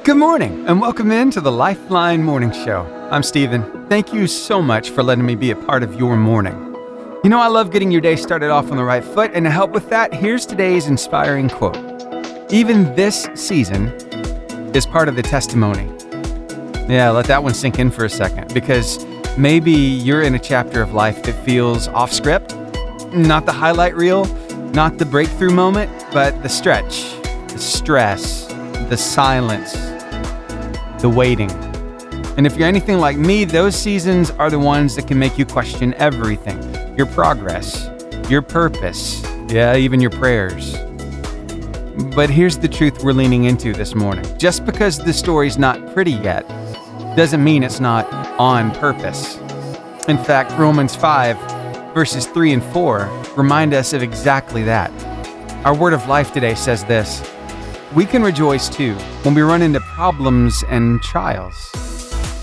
Good morning, and welcome into the Lifeline Morning Show. I'm Steven. Thank you so much for letting me be a part of your morning. You know, I love getting your day started off on the right foot, and to help with that, here's today's inspiring quote. Even this season is part of the testimony. Yeah, let that one sink in for a second, because maybe you're in a chapter of life that feels off script, not the highlight reel, not the breakthrough moment, but the stretch, the stress, the silence, the waiting. And if you're anything like me, those seasons are the ones that can make you question everything. Your progress, your purpose, yeah, even your prayers. But here's the truth we're leaning into this morning. Just because the story's not pretty yet, doesn't mean it's not on purpose. In fact, Romans 5, verses 3 and 4 remind us of exactly that. Our word of life today says this: we can rejoice too when we run into problems and trials.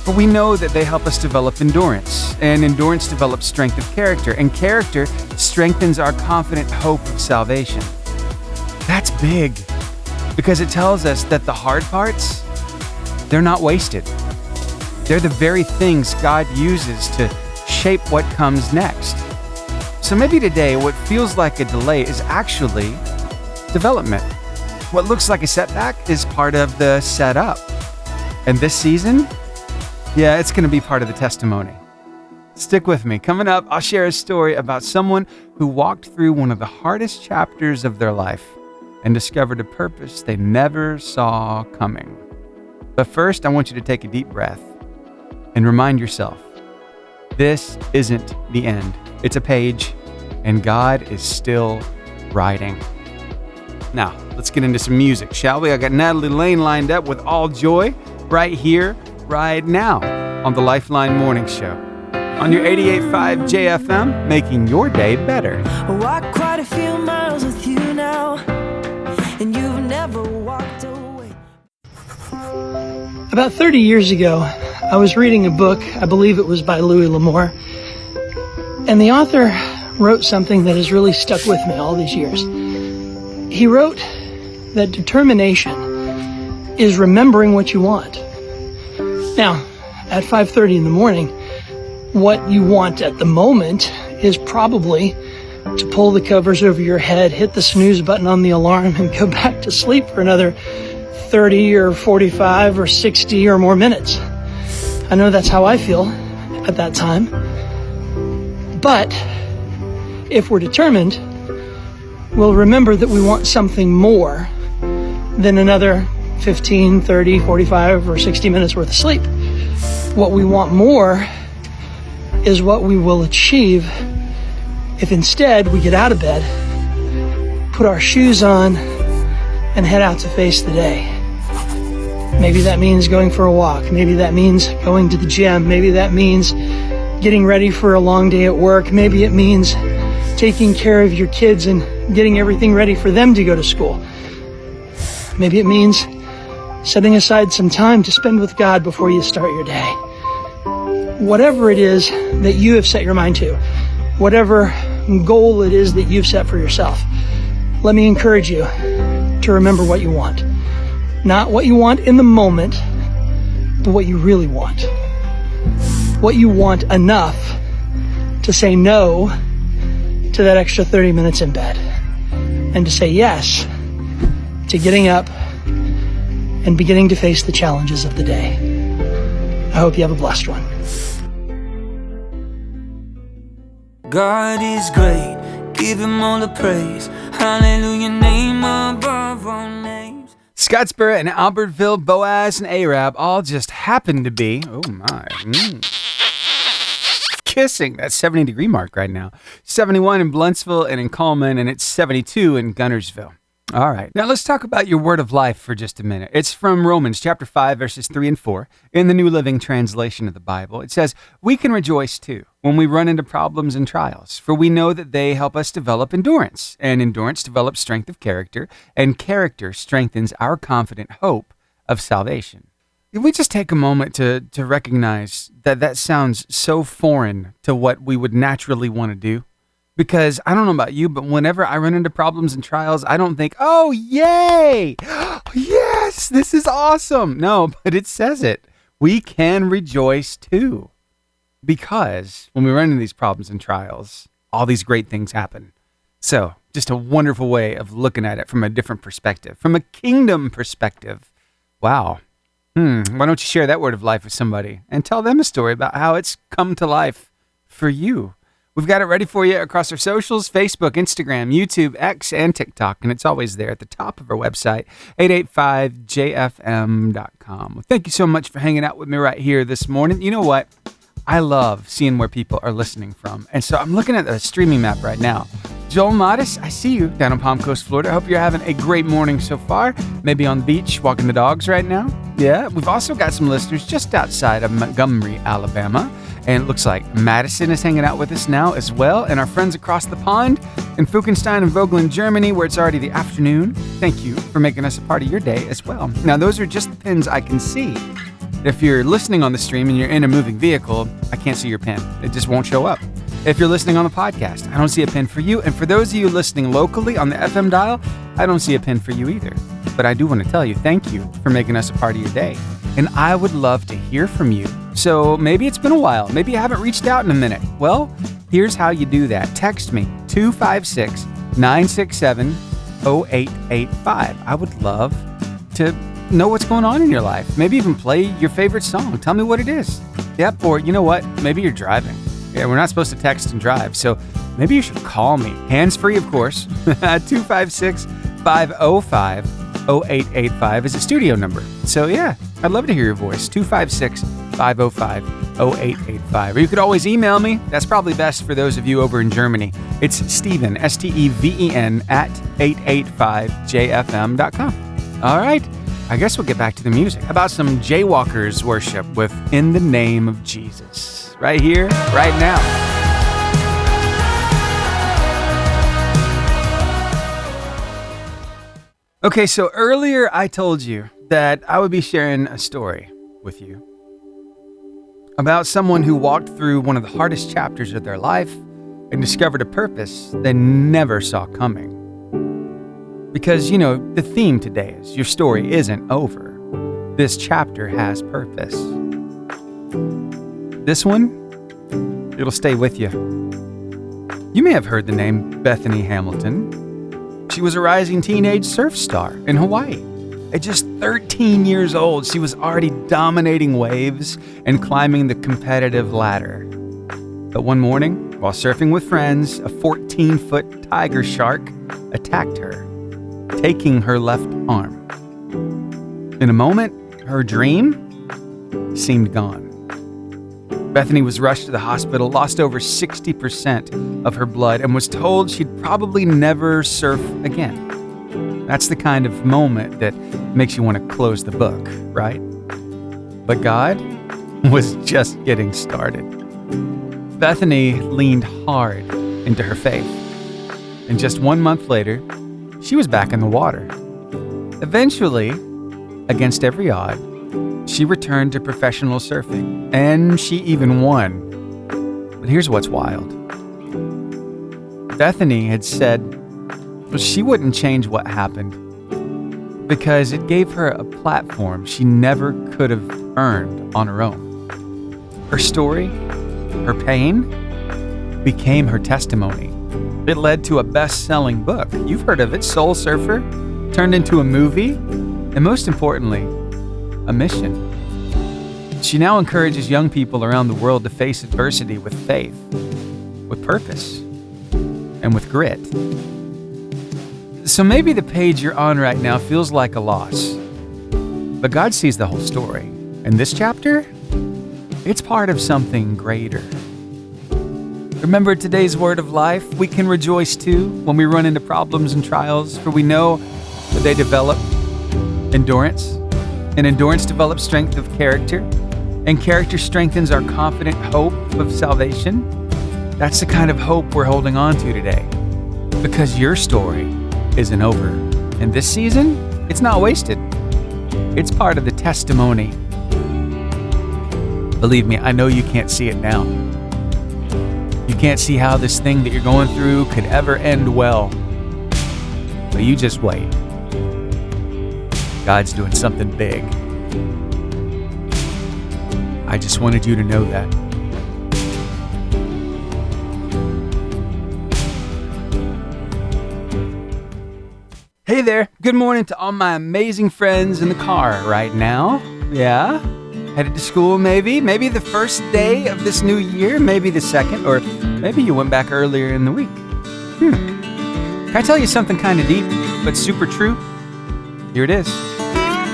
For we know that they help us develop endurance, and endurance develops strength of character, and character strengthens our confident hope of salvation. That's big, because it tells us that the hard parts, they're not wasted. They're the very things God uses to shape what comes next. So maybe today what feels like a delay is actually development. What looks like a setback is part of the setup. And this season, yeah, it's going to be part of the testimony. Stick with me. Coming up, I'll share a story about someone who walked through one of the hardest chapters of their life and discovered a purpose they never saw coming. But first, I want you to take a deep breath and remind yourself, this isn't the end. It's a page, and God is still writing. Now, let's get into some music, shall we? I got Natalie Lane lined up with All Joy right here, right now on the Lifeline Morning Show. On your 88.5 JFM, making your day better. I walk quite a few miles with you now, and you've never walked away. About 30 years ago, I was reading a book, I believe it was by Louis L'Amour, and the author wrote something that has really stuck with me all these years. He wrote that determination is remembering what you want. Now, at 5:30 in the morning, what you want at the moment is probably to pull the covers over your head, hit the snooze button on the alarm, and go back to sleep for another 30 or 45 or 60 or more minutes. I know that's how I feel at that time. But if we're determined, we'll remember that we want something more than another 15, 30, 45, or 60 minutes worth of sleep. What we want more is what we will achieve if instead we get out of bed, put our shoes on, and head out to face the day. Maybe that means going for a walk. Maybe that means going to the gym. Maybe that means getting ready for a long day at work. Maybe it means taking care of your kids and getting everything ready for them to go to school. Maybe it means setting aside some time to spend with God before you start your day. Whatever it is that you have set your mind to, whatever goal it is that you've set for yourself, let me encourage you to remember what you want. Not what you want in the moment, but what you really want. What you want enough to say no to that extra 30 minutes in bed, and to say yes to getting up and beginning to face the challenges of the day. I hope you have a blessed one. God is great, give him all the praise. Hallelujah, name above all names. Scottsboro and Albertville, Boaz and Arab all just happen to be, kissing that 70-degree mark right now. 71 in Bluentsville and in Coleman, and it's 72 in Gunnersville. All right. Now let's talk about your word of life for just a minute. It's from Romans chapter 5, verses 3 and 4 in the New Living Translation of the Bible. It says, we can rejoice too when we run into problems and trials, for we know that they help us develop endurance, and endurance develops strength of character, and character strengthens our confident hope of salvation. If we just take a moment to recognize that sounds so foreign to what we would naturally want to do. Because I don't know about you, but whenever I run into problems and trials, I don't think, oh, yay! Yes! yes, this is awesome. No, but it says it. We can rejoice too. Because when we run into these problems and trials, all these great things happen. So, just a wonderful way of looking at it from a different perspective, from a kingdom perspective. Wow. Why don't you share that word of life with somebody and tell them a story about how it's come to life for you? We've got it ready for you across our socials, Facebook, Instagram, YouTube, X, and TikTok, and it's always there at the top of our website, 885jfm.com. Well, thank you so much for hanging out with me right here this morning. You know what? I love seeing where people are listening from, and so I'm looking at the streaming map right now. Joel Modis, I see you down in Palm Coast, Florida. I hope you're having a great morning so far. Maybe on the beach, walking the dogs right now. Yeah, we've also got some listeners just outside of Montgomery, Alabama. And it looks like Madison is hanging out with us now as well. And our friends across the pond in Fuchenstein and Vogelen, Germany, where it's already the afternoon. Thank you for making us a part of your day as well. Now, those are just the pins I can see. If you're listening on the stream and you're in a moving vehicle, I can't see your pin. It just won't show up. If you're listening on the podcast, I don't see a pin for you. And for those of you listening locally on the FM dial, I don't see a pin for you either. But I do want to tell you, thank you for making us a part of your day. And I would love to hear from you. So maybe it's been a while. Maybe you haven't reached out in a minute. Well, here's how you do that. Text me, 256-967-0885. I would love to know what's going on in your life. Maybe even play your favorite song. Tell me what it is. Yep, or you know what? Maybe you're driving. Yeah, we're not supposed to text and drive, so maybe you should call me. Hands-free, of course. 256-505-0885 is a studio number. So yeah, I'd love to hear your voice. 256-505-0885. Or you could always email me. That's probably best for those of you over in Germany. It's Steven, S-T-E-V-E-N, at 885jfm.com. All right, I guess we'll get back to the music. How about some Jaywalkers worship with In the Name of Jesus? Right here, right now. Okay, so earlier I told you that I would be sharing a story with you about someone who walked through one of the hardest chapters of their life and discovered a purpose they never saw coming. Because, you know, the theme today is your story isn't over. This chapter has purpose. This one, it'll stay with you. You may have heard the name Bethany Hamilton. She was a rising teenage surf star in Hawaii. At just 13 years old, she was already dominating waves and climbing the competitive ladder. But one morning, while surfing with friends, a 14-foot tiger shark attacked her, taking her left arm. In a moment, her dream seemed gone. Bethany was rushed to the hospital, lost over 60% of her blood, and was told she'd probably never surf again. That's the kind of moment that makes you want to close the book, right? But God was just getting started. Bethany leaned hard into her faith, and just 1 month later, she was back in the water. Eventually, against every odd, she returned to professional surfing, and she even won. But here's what's wild. Bethany had said she wouldn't change what happened because it gave her a platform she never could have earned on her own. Her story, her pain, became her testimony. It led to a best-selling book. You've heard of it, Soul Surfer, turned into a movie, and most importantly, a mission. She now encourages young people around the world to face adversity with faith, with purpose, and with grit. So maybe the page you're on right now feels like a loss, but God sees the whole story. And this chapter, it's part of something greater. Remember today's word of life? We can rejoice too when we run into problems and trials, for we know that they develop endurance, and endurance develops strength of character, and character strengthens our confident hope of salvation. That's the kind of hope we're holding on to today, because your story isn't over. And this season, it's not wasted. It's part of the testimony. Believe me, I know you can't see it now. You can't see how this thing that you're going through could ever end well. But you just wait. God's doing something big. I just wanted you to know that. Hey there. Good morning to all my amazing friends in the car right now. Yeah? Headed to school maybe? Maybe the first day of this new year? Maybe the second? Or maybe you went back earlier in the week. Can I tell you something kind of deep, but super true? Here it is.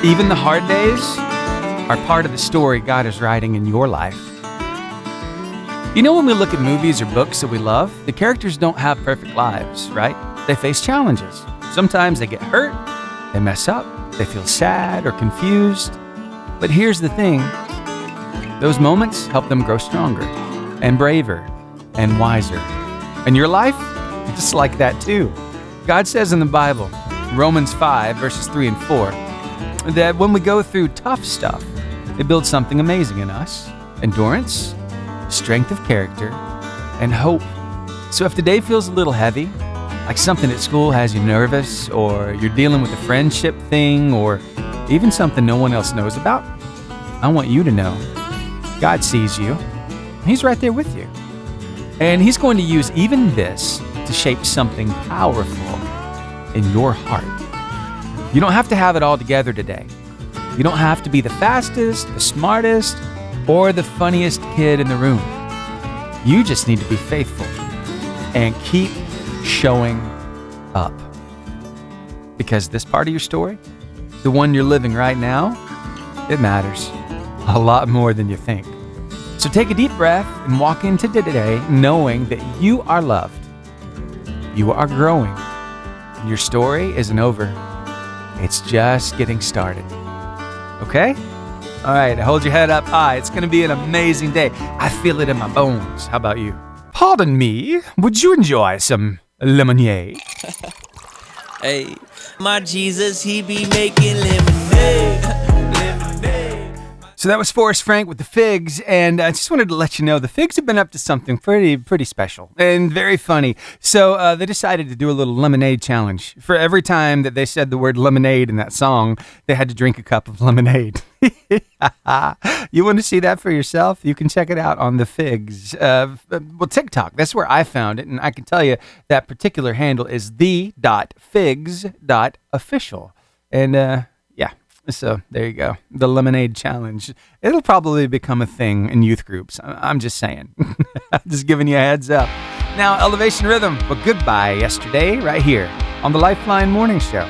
Even the hard days are part of the story God is writing in your life. You know, when we look at movies or books that we love, the characters don't have perfect lives, right? They face challenges. Sometimes they get hurt, they mess up, they feel sad or confused. But here's the thing. Those moments help them grow stronger and braver and wiser. And your life, just like that too. God says in the Bible, Romans 5, verses 3 and 4, that when we go through tough stuff, it builds something amazing in us. Endurance, strength of character, and hope. So if the day feels a little heavy, like something at school has you nervous, or you're dealing with a friendship thing, or even something no one else knows about, I want you to know God sees you. He's right there with you. And He's going to use even this to shape something powerful in your heart. You don't have to have it all together today. You don't have to be the fastest, the smartest, or the funniest kid in the room. You just need to be faithful and keep showing up. Because this part of your story, the one you're living right now, it matters a lot more than you think. So take a deep breath and walk into today knowing that you are loved. You are growing. Your story isn't over. It's just getting started. Okay? All right, hold your head up high. It's going to be an amazing day. I feel it in my bones. How about you? Pardon me, would you enjoy some lemonade? Hey, my Jesus, he be making lemonade. Lemonade. So that was Forrest Frank with the Figs, and I just wanted to let you know the Figs have been up to something pretty special and very funny. So they decided to do a little lemonade challenge. For every time that they said the word lemonade in that song, they had to drink a cup of lemonade. You want to see that for yourself? You can check it out on the Figs. TikTok. That's where I found it, and I can tell you that particular handle is the.figs.official. And so there you go. The lemonade challenge. It'll probably become a thing in youth groups. I'm just saying. Just giving you a heads up. Now, Elevation Rhythm. Well, goodbye yesterday right here on the Lifeline Morning Show.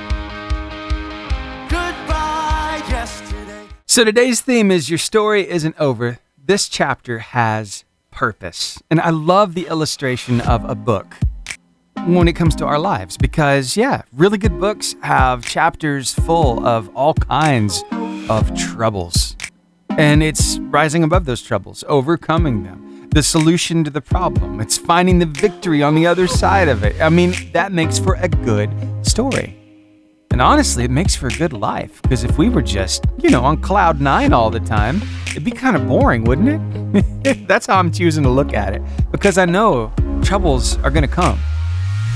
Goodbye, yesterday. So today's theme is your story isn't over. This chapter has purpose. And I love the illustration of a book when it comes to our lives because, really good books have chapters full of all kinds of troubles. And it's rising above those troubles, overcoming them, the solution to the problem. It's finding the victory on the other side of it. I mean, that makes for a good story. And honestly, it makes for a good life because if we were just, on cloud nine all the time, it'd be kind of boring, wouldn't it? That's how I'm choosing to look at it because I know troubles are going to come.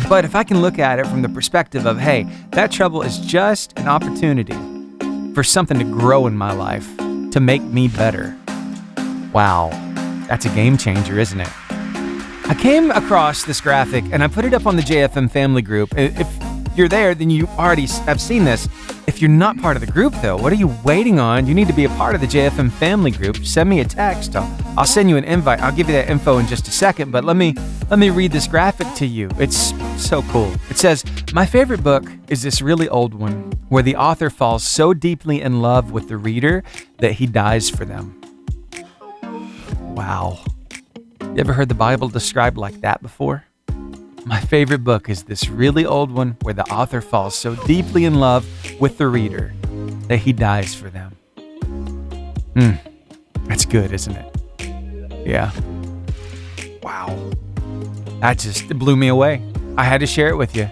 But if I can look at it from the perspective of, hey, that trouble is just an opportunity for something to grow in my life, to make me better. Wow, that's a game changer, isn't it? I came across this graphic and I put it up on the JFM family group. If you're there, then you already have seen this. If you're not part of the group, though, what are you waiting on? You need to be a part of the JFM family group. Send me a text. I'll send you an invite. I'll give you that info in just a second, but let me read this graphic to you. It's so cool. It says, my favorite book is this really old one where the author falls so deeply in love with the reader that he dies for them. Wow. You ever heard the Bible described like that before? My favorite book is this really old one where the author falls so deeply in love with the reader that he dies for them. That's good, isn't it? Yeah. Wow. That just blew me away. I had to share it with you.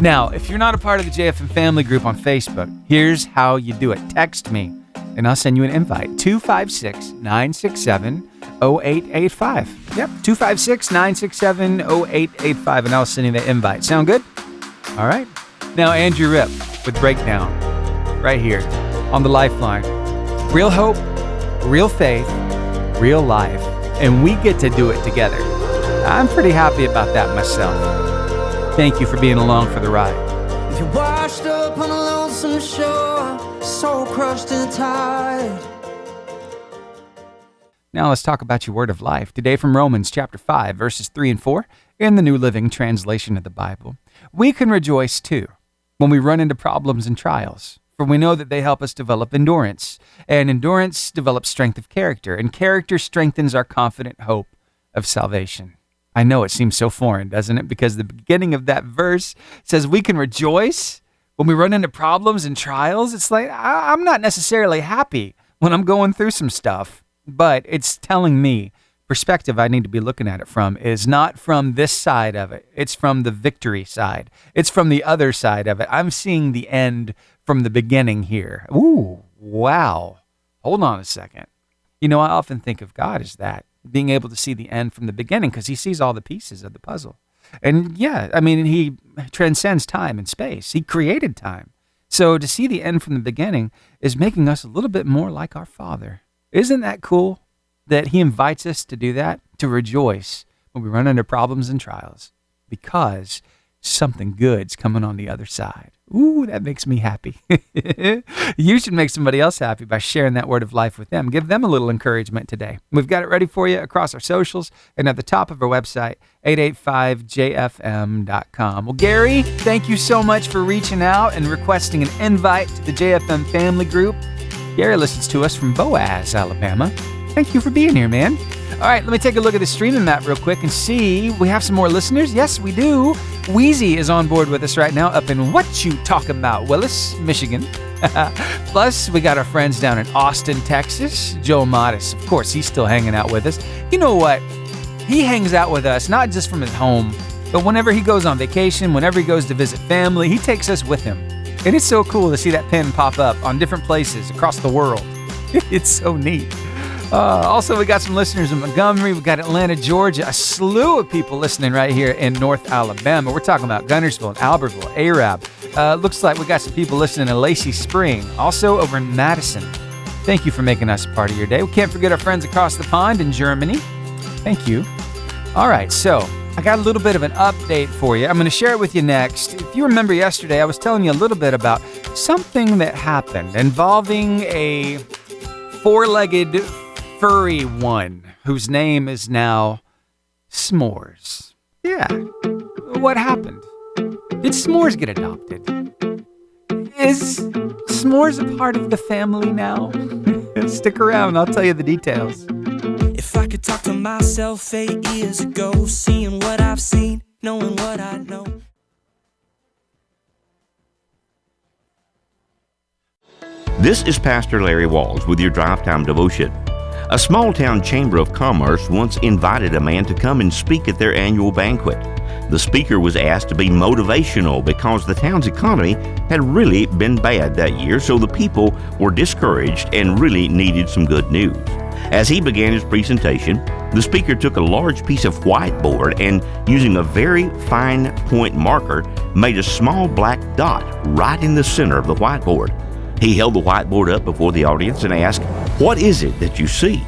Now, if you're not a part of the JFM family group on Facebook, here's how you do it. Text me, and I'll send you an invite. 256-967-0885. Yep, 256-967-0885, and I'll send you the invite. Sound good? All right. Now, Andrew Ripp with Breakdown. right here on the Lifeline. Real hope, real faith, real life, and we get to do it together. I'm pretty happy about that myself. Thank you for being along for the ride. If you're washed up on a lonesome shore, so crushed and tired. Now let's talk about your word of life. Today from Romans chapter 5, verses 3 and 4, in the New Living Translation of the Bible. We can rejoice too when we run into problems and trials, for we know that they help us develop endurance, and endurance develops strength of character, and character strengthens our confident hope of salvation. I know it seems so foreign, doesn't it? Because the beginning of that verse says we can rejoice when we run into problems and trials. It's like, I'm not necessarily happy when I'm going through some stuff, but it's telling me perspective I need to be looking at it from is not from this side of it. It's from the victory side. It's from the other side of it. I'm seeing the end from the beginning here. Ooh, wow. Hold on a second. You know, I often think of God as that, being able to see the end from the beginning because he sees all the pieces of the puzzle. And yeah, I mean, he transcends time and space. He created time. So to see the end from the beginning is making us a little bit more like our Father. Isn't that cool? That he invites us to do that, to rejoice when we run into problems and trials, because something good's coming on the other side. Ooh, that makes me happy. You should make somebody else happy by sharing that word of life with them. Give them a little encouragement today. We've got it ready for you across our socials and at the top of our website, 885jfm.com. Well, Gary, thank you so much for reaching out and requesting an invite to the JFM family group. Gary listens to us from Boaz, Alabama. Thank you for being here, man. All right, let me take a look at the streaming map real quick and see. We have some more listeners. Yes, we do. Wheezy is on board with us right now up in What You Talking About, Willis, Michigan. Plus, we got our friends down in Austin, Texas. Joe Modis, of course, he's still hanging out with us. You know what? He hangs out with us, not just from his home, but whenever he goes on vacation, whenever he goes to visit family, he takes us with him. And it's so cool to see that pin pop up on different places across the world. It's so neat. Also, we got some listeners in Montgomery. We got Atlanta, Georgia. A slew of people listening right here in North Alabama. We're talking about Gunnersville and Albertville, Arab. Looks like we got some people listening in Lacey Spring. Also over in Madison. Thank you for making us a part of your day. We can't forget our friends across the pond in Germany. Thank you. All right, so I got a little bit of an update for you. I'm going to share it with you next. If you remember yesterday, I was telling you a little bit about something that happened involving a four-legged furry one whose name is now S'mores. Yeah. What happened? Did S'mores get adopted? Is S'mores a part of the family now? Stick around, I'll tell you the details. If I could talk to myself 8 years ago, seeing what I've seen, knowing what I know. This is Pastor Larry Walls with your Drive Time Devotion. A small-town chamber of commerce once invited a man to come and speak at their annual banquet. The speaker was asked to be motivational because the town's economy had really been bad that year, so the people were discouraged and really needed some good news. As he began his presentation, the speaker took a large piece of whiteboard and, using a very fine point marker, made a small black dot right in the center of the whiteboard. He held the whiteboard up before the audience and asked, "What is it that you see?"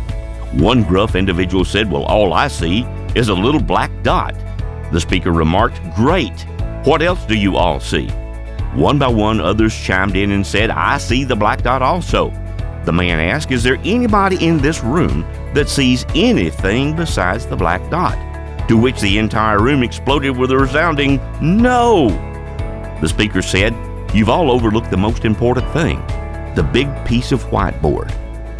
One gruff individual said, "Well, all I see is a little black dot." The speaker remarked, "Great. What else do you all see?" One by one, others chimed in and said, "I see the black dot also." The man asked, "Is there anybody in this room that sees anything besides the black dot?" To which the entire room exploded with a resounding, "No!" The speaker said, "You've all overlooked the most important thing, the big piece of whiteboard."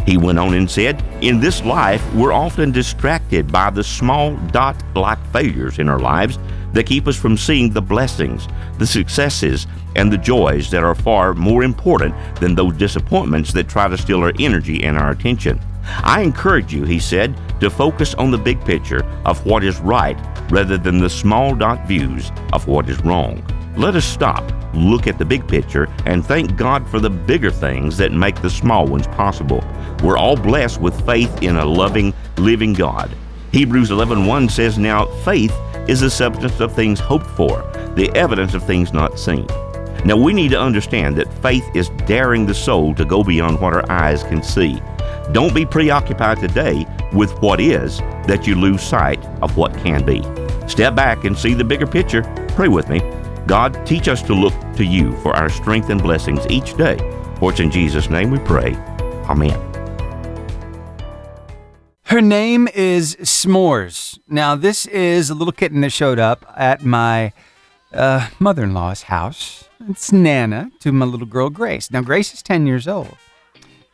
He went on and said, "In this life, we're often distracted by the small dot-like failures in our lives that keep us from seeing the blessings, the successes, and the joys that are far more important than those disappointments that try to steal our energy and our attention. I encourage you," he said, "to focus on the big picture of what is right rather than the small dot views of what is wrong. Let us stop, look at the big picture, and thank God for the bigger things that make the small ones possible. We're all blessed with faith in a loving, living God." Hebrews 11:1 says, "Now faith is the substance of things hoped for, the evidence of things not seen." Now, we need to understand that faith is daring the soul to go beyond what our eyes can see. Don't be preoccupied today with what is that you lose sight of what can be. Step back and see the bigger picture. Pray with me. God, teach us to look to you for our strength and blessings each day. For it's in Jesus' name we pray. Amen. Her name is S'mores. Now, this is a little kitten that showed up at my mother-in-law's house. It's Nana to my little girl, Grace. Now, Grace is 10 years old.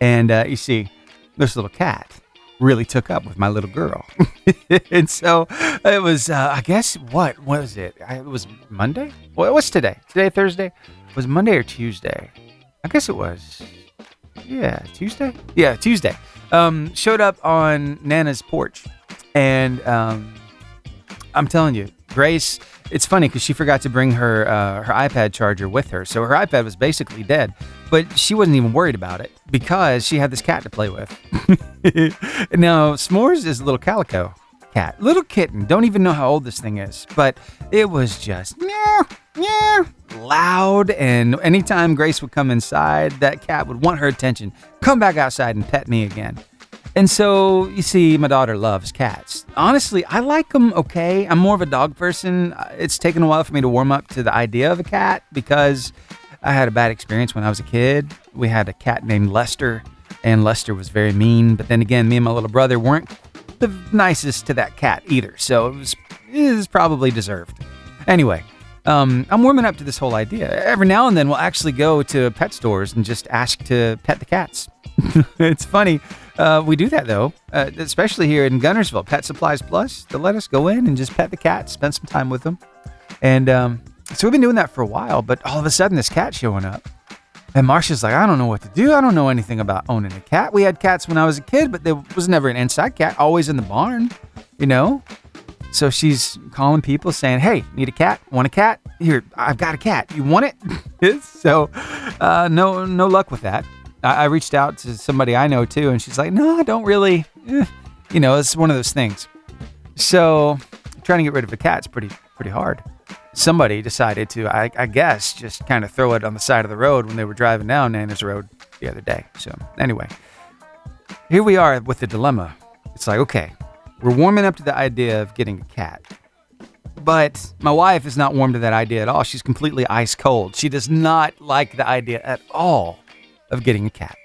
And you see, this little cat really took up with my little girl. And so it was, I guess, what was it? It was Monday? What's today? Today, Thursday? Was it Monday or Tuesday? I guess it was, Tuesday? Yeah, Tuesday. Showed up on Nana's porch. And I'm telling you, Grace, it's funny because she forgot to bring her iPad charger with her. So her iPad was basically dead. But she wasn't even worried about it because she had this cat to play with. Now, S'mores is a little calico cat. Little kitten. Don't even know how old this thing is. But it was just loud. And anytime Grace would come inside, that cat would want her attention. Come back outside and pet me again. And so, you see, my daughter loves cats. Honestly, I like them okay. I'm more of a dog person. It's taken a while for me to warm up to the idea of a cat because I had a bad experience when I was a kid. We had a cat named Lester, and Lester was very mean. But then again, me and my little brother weren't the nicest to that cat either. So it was probably deserved. Anyway, I'm warming up to this whole idea. Every now and then, we'll actually go to pet stores and just ask to pet the cats. It's funny. We do that, though, especially here in Gunnersville. Pet Supplies Plus, they'll let us go in and just pet the cats, spend some time with them. And so we've been doing that for a while, but all of a sudden this cat's showing up. And Marsha's like, I don't know what to do. I don't know anything about owning a cat. We had cats when I was a kid, but there was never an inside cat, always in the barn, you know? So she's calling people saying, hey, need a cat? Want a cat? Here, I've got a cat. You want it? So no luck with that. I reached out to somebody I know too, and she's like, no, I don't really. You know, it's one of those things. So trying to get rid of a cat's pretty hard. Somebody decided to, I guess, just kind of throw it on the side of the road when they were driving down Nana's Road the other day. So anyway, here we are with the dilemma. It's like, okay, we're warming up to the idea of getting a cat. But my wife is not warm to that idea at all. She's completely ice cold. She does not like the idea at all of getting a cat.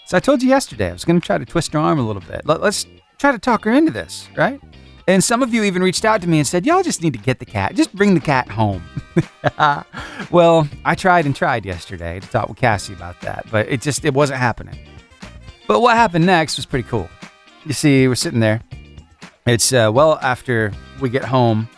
So I told you yesterday I was going to try to twist her arm a little bit. Let's try to talk her into this, right? And some of you even reached out to me and said, y'all just need to get the cat. Just bring the cat home. Well, I tried yesterday to talk with Cassie about that, but it wasn't happening. But what happened next was pretty cool. You see, we're sitting there. It's well after we get home,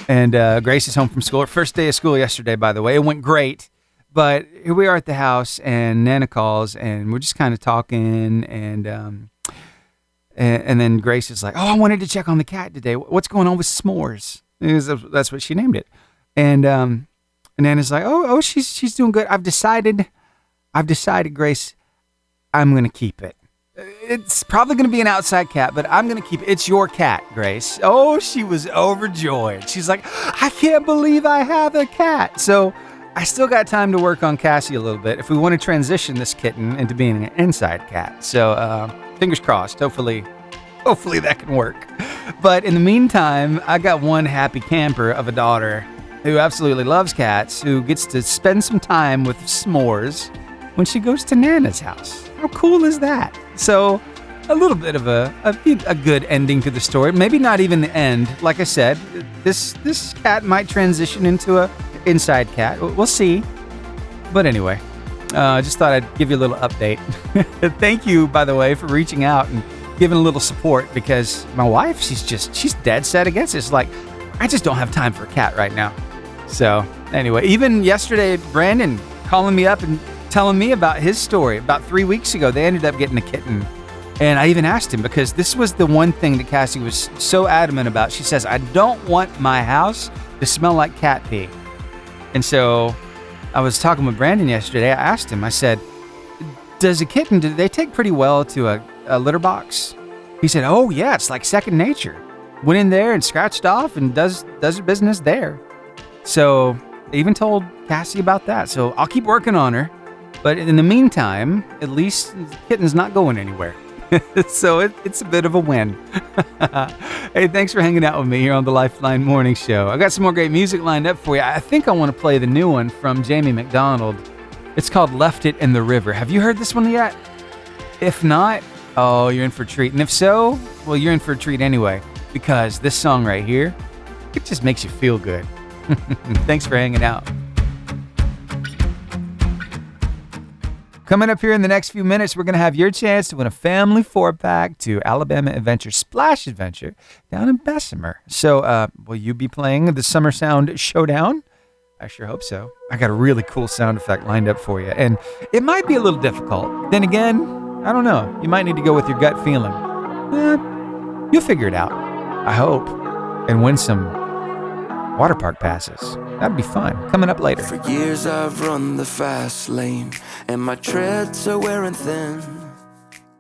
and Grace is home from school. Her first day of school yesterday, by the way. It went great. But here we are at the house, and Nana calls, and we're just kind of talking, and then Grace is like, oh, I wanted to check on the cat today. What's going on with S'mores? That's what she named it. And Nana's like, oh, she's doing good. I've decided, Grace, I'm going to keep it. It's probably going to be an outside cat, but I'm going to keep it. It's your cat, Grace. Oh, she was overjoyed. She's like, I can't believe I have a cat. So I still got time to work on Cassie a little bit if we want to transition this kitten into being an inside cat. So fingers crossed. Hopefully that can work. But in the meantime, I got one happy camper of a daughter who absolutely loves cats, who gets to spend some time with S'mores when she goes to Nana's house. How cool is that? So a little bit of a good ending to the story. Maybe not even the end. Like I said, this cat might transition into a inside cat. We'll see. But anyway, just thought I'd give you a little update. Thank you, by the way, for reaching out and giving a little support, because my wife, she's dead set against it. It's like, I just don't have time for a cat right now. So anyway, even yesterday, Brandon calling me up and telling me about his story. About 3 weeks ago, they ended up getting a kitten. And I even asked him, because this was the one thing that Cassie was so adamant about. She says, I don't want my house to smell like cat pee. And so I was talking with Brandon yesterday. I asked him, I said, do they take pretty well to a litter box? He said, oh yeah, it's like second nature. Went in there and scratched off and does her business there. So I even told Cassie about that, so I'll keep working on her. But in the meantime, at least the kitten's not going anywhere. So it's a bit of a win. Hey, thanks for hanging out with me here on the Lifeline Morning Show. I got some more great music lined up for you. I think I want to play the new one from Jamie McDonald. It's called Left It in the River. Have you heard this one yet? If not, oh, you're in for a treat. And if so, well, you're in for a treat anyway, because this song right here, it just makes you feel good. Thanks for hanging out. Coming up here in the next few minutes, we're going to have your chance to win a family 4-pack to Alabama Adventure Splash Adventure down in Bessemer. So, will you be playing the Summer Sound Showdown? I sure hope so. I got a really cool sound effect lined up for you, and it might be a little difficult. Then again, I don't know. You might need to go with your gut feeling. You'll figure it out, I hope, and win some water park passes. That'd be fun. Coming up later. For years I've run the fast lane, and my treads are wearing thin.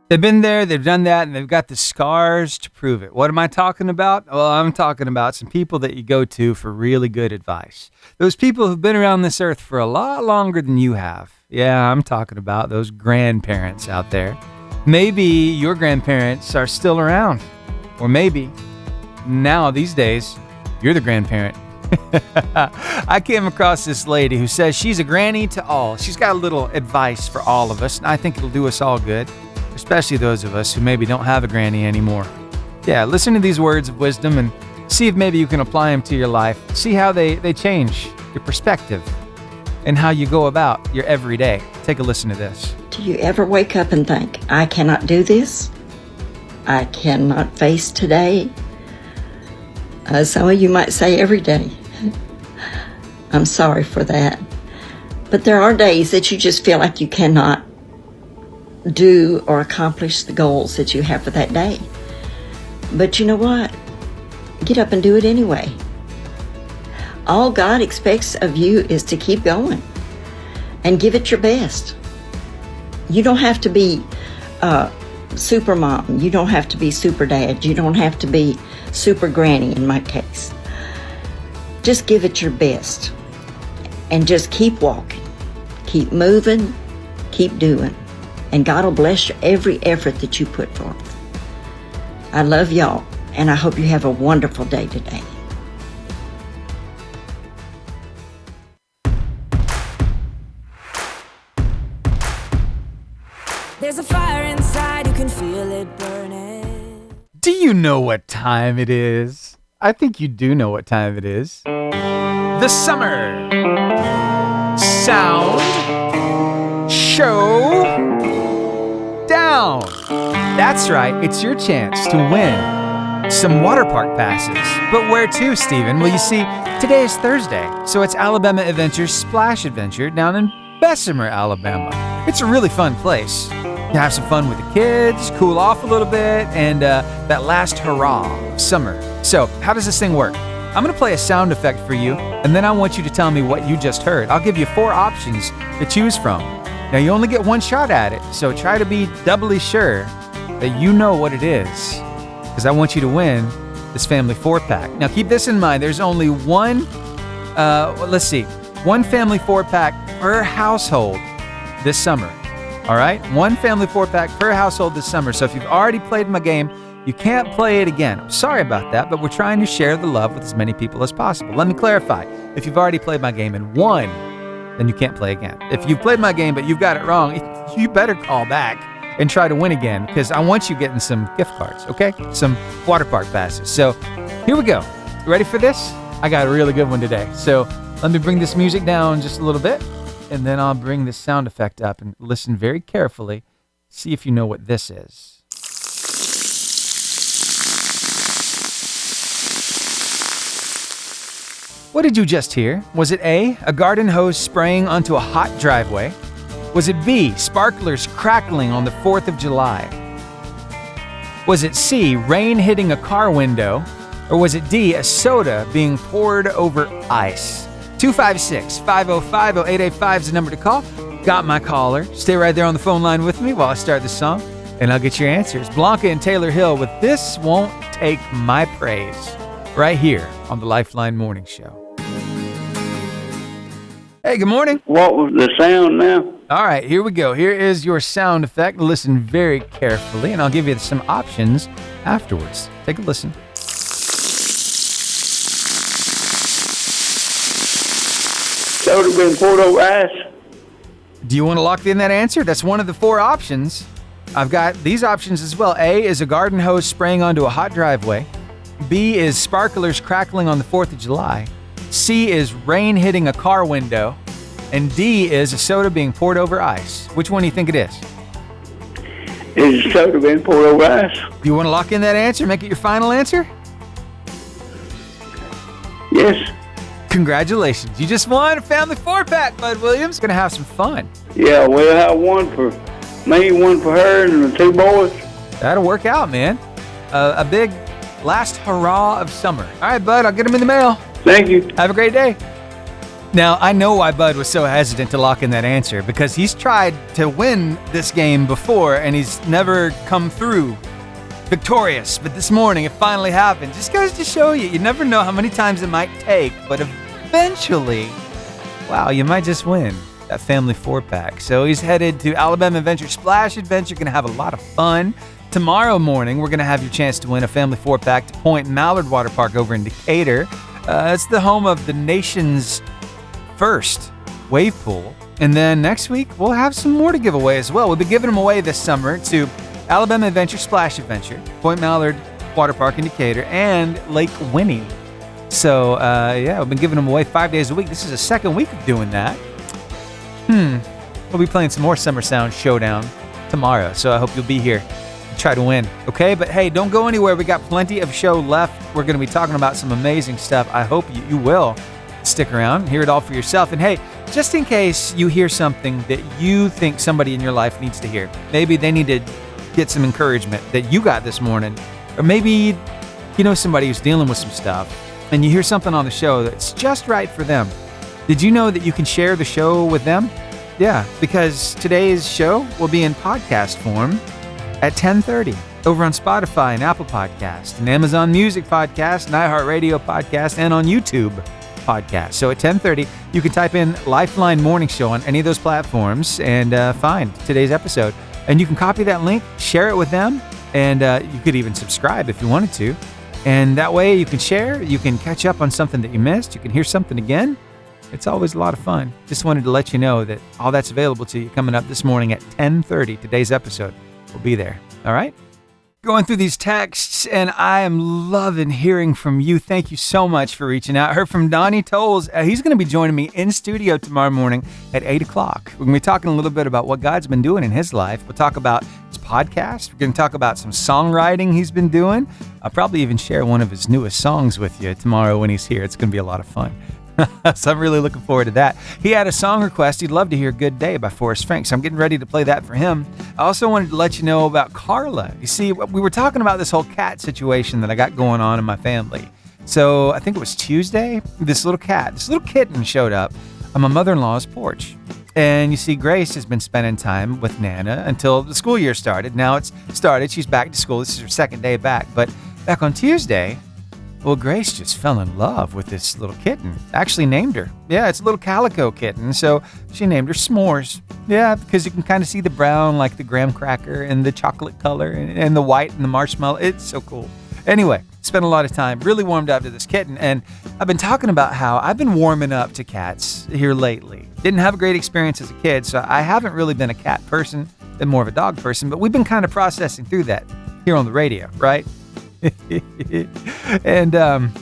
They've been there, they've done that, and they've got the scars to prove it. What am I talking about? Well, I'm talking about some people that you go to for really good advice. Those people who've been around this earth for a lot longer than you have. Yeah, I'm talking about those grandparents out there. Maybe your grandparents are still around. Or maybe now, these days, you're the grandparent. I came across this lady who says she's a granny to all. She's got a little advice for all of us, and I think it'll do us all good, especially those of us who maybe don't have a granny anymore. Yeah, listen to these words of wisdom and see if maybe you can apply them to your life. See how they change your perspective and how you go about your everyday. Take a listen to this. Do you ever wake up and think, I cannot do this? I cannot face today? Some of you might say every day. I'm sorry for that. But there are days that you just feel like you cannot do or accomplish the goals that you have for that day. But you know what? Get up and do it anyway. All God expects of you is to keep going and give it your best. You don't have to be super mom. You don't have to be super dad. You don't have to be super granny in my case. Just give it your best and just keep walking, keep moving, keep doing, and God will bless every effort that you put forth. I love y'all, and I hope you have a wonderful day today. There's a fire inside, you can feel it burning. Do you know what time it is? I think you do know what time it is. The Summer Sound Showdown. That's right, it's your chance to win some water park passes. But where to, Stephen? Well, you see, today is Thursday, so it's Alabama Adventure Splash Adventure down in Bessemer, Alabama. It's a really fun place. You have some fun with the kids, cool off a little bit, and that last hurrah of summer. So, how does this thing work? I'm going to play a sound effect for you, and then I want you to tell me what you just heard. I'll give you 4 options to choose from. Now, you only get one shot at it, so try to be doubly sure that you know what it is, because I want you to win this family 4-pack. Now, keep this in mind. There's only one family 4-pack per household this summer. All right? One family 4-pack per household this summer. So if you've already played my game, you can't play it again. I'm sorry about that, but we're trying to share the love with as many people as possible. Let me clarify. If you've already played my game and won, then you can't play again. If you've played my game but you've got it wrong, you better call back and try to win again, because I want you getting some gift cards, okay? Some water park passes. So here we go. You ready for this? I got a really good one today. So let me bring this music down just a little bit, and then I'll bring this sound effect up and listen very carefully. See if you know what this is. What did you just hear? Was it A, a garden hose spraying onto a hot driveway? Was it B, sparklers crackling on the 4th of July? Was it C, rain hitting a car window? Or was it D, a soda being poured over ice? 256-505-0885 is the number to call. Got my caller. Stay right there on the phone line with me while I start the song, and I'll get your answers. Blanca and Taylor Hill with This Won't Take My Praise, right here on the Lifeline Morning Show. Hey, good morning. What was the sound now? All right, here we go. Here is your sound effect. Listen very carefully, and I'll give you some options afterwards. Take a listen. Soda been poured over ice? Do you want to lock in that answer? That's one of the 4 options. I've got these options as well. A is a garden hose spraying onto a hot driveway. B is sparklers crackling on the 4th of July. C is rain hitting a car window. And D is a soda being poured over ice. Which one do you think it is? Is soda been poured over ice? Do you want to lock in that answer? Make it your final answer? Yes. Congratulations. You just won a family 4-pack, Bud Williams. Gonna have some fun. Yeah, we'll have one for me, one for her, and the 2 boys. That'll work out, man. A big last hurrah of summer. All right, Bud, I'll get them in the mail. Thank you. Have a great day. Now, I know why Bud was so hesitant to lock in that answer, because he's tried to win this game before, and he's never come through victorious. But this morning, it finally happened. Just goes to show you, you never know how many times it might take, but eventually, wow, you might just win that family 4-pack. So he's headed to Alabama Adventure Splash Adventure. Going to have a lot of fun. Tomorrow morning, we're going to have your chance to win a family 4-pack to Point Mallard Water Park over in Decatur. It's the home of the nation's first wave pool. And then next week, we'll have some more to give away as well. We'll be giving them away this summer to Alabama Adventure Splash Adventure, Point Mallard Water Park in Decatur, and Lake Winnie. So, yeah, we've been giving them away 5 days a week. This is the 2nd week of doing that. We'll be playing some more Summer Sound Showdown tomorrow, so I hope you'll be here to try to win, okay? But hey, don't go anywhere. We got plenty of show left. We're going to be talking about some amazing stuff. I hope you will stick around and hear it all for yourself. And hey, just in case you hear something that you think somebody in your life needs to hear, maybe they need to get some encouragement that you got this morning, or maybe you know somebody who's dealing with some stuff, and you hear something on the show that's just right for them. Did you know that you can share the show with them? Yeah, because today's show will be in podcast form at 10:30 over on Spotify and Apple Podcast, and Amazon Music Podcast, and iHeartRadio Podcast, and on YouTube Podcast. So at 10:30, you can type in Lifeline Morning Show on any of those platforms and find today's episode. And you can copy that link, share it with them, and you could even subscribe if you wanted to. And that way you can share, you can catch up on something that you missed, you can hear something again. It's always a lot of fun. Just wanted to let you know that all that's available to you coming up this morning at 10:30. Today's episode will be there. All right? Going through these texts, and I am loving hearing from you. Thank you so much for reaching out. I heard from Donnie Tolles. He's going to be joining me in studio tomorrow morning at 8 o'clock. We're going to be talking a little bit about what God's been doing in his life. We'll talk about his podcast. We're going to talk about some songwriting he's been doing. I'll probably even share one of his newest songs with you tomorrow when he's here. It's going to be a lot of fun. So I'm really looking forward to that. He had a song request. He'd love to hear Good Day by Forrest Frank, so I'm getting ready to play that for him. I also wanted to let you know about Carla. You see, we were talking about this whole cat situation that I got going on in my family. So I think it was Tuesday, this little kitten showed up on my mother-in-law's porch. And you see, Grace has been spending time with Nana until the school year started. Now it's started. She's back to school. This is her 2nd day back. But back on Tuesday, well, Grace just fell in love with this little kitten. Actually named her. Yeah, it's a little calico kitten, so she named her S'mores. Yeah, because you can kind of see the brown like the graham cracker and the chocolate color and the white and the marshmallow. It's so cool. Anyway, spent a lot of time, really warmed up to this kitten, and I've been talking about how I've been warming up to cats here lately. Didn't have a great experience as a kid, so I haven't really been a cat person, been more of a dog person, but we've been kind of processing through that here on the radio, right? And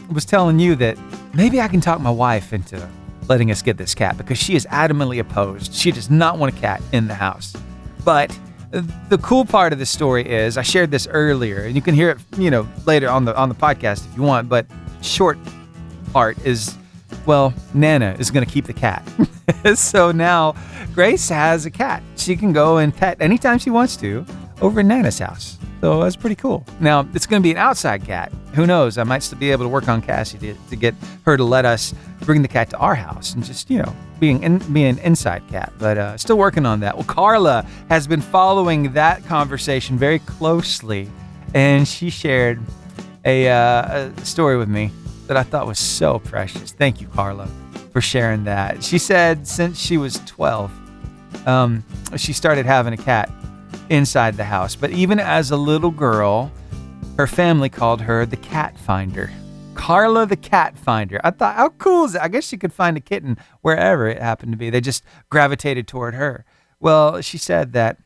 was telling you that maybe I can talk my wife into letting us get this cat, because she is adamantly opposed. She does not want a cat in the house. But the cool part of the story is, I shared this earlier, and you can hear it, later on the podcast if you want. But short part is, well, Nana is going to keep the cat. So now Grace has a cat. She can go and pet anytime she wants to over in Nana's house. So that's pretty cool. Now, it's going to be an outside cat. Who knows? I might still be able to work on Cassie to get her to let us bring the cat to our house and just, be an inside cat. But still working on that. Well, Carla has been following that conversation very closely, and she shared a story with me that I thought was so precious. Thank you, Carla. for sharing that. She said since she was 12, she started having a cat inside the house. But even as a little girl, her family called her the cat finder. Carla the cat finder. I thought, how cool is that? I guess she could find a kitten wherever it happened to be. They just gravitated toward her. Well, she said that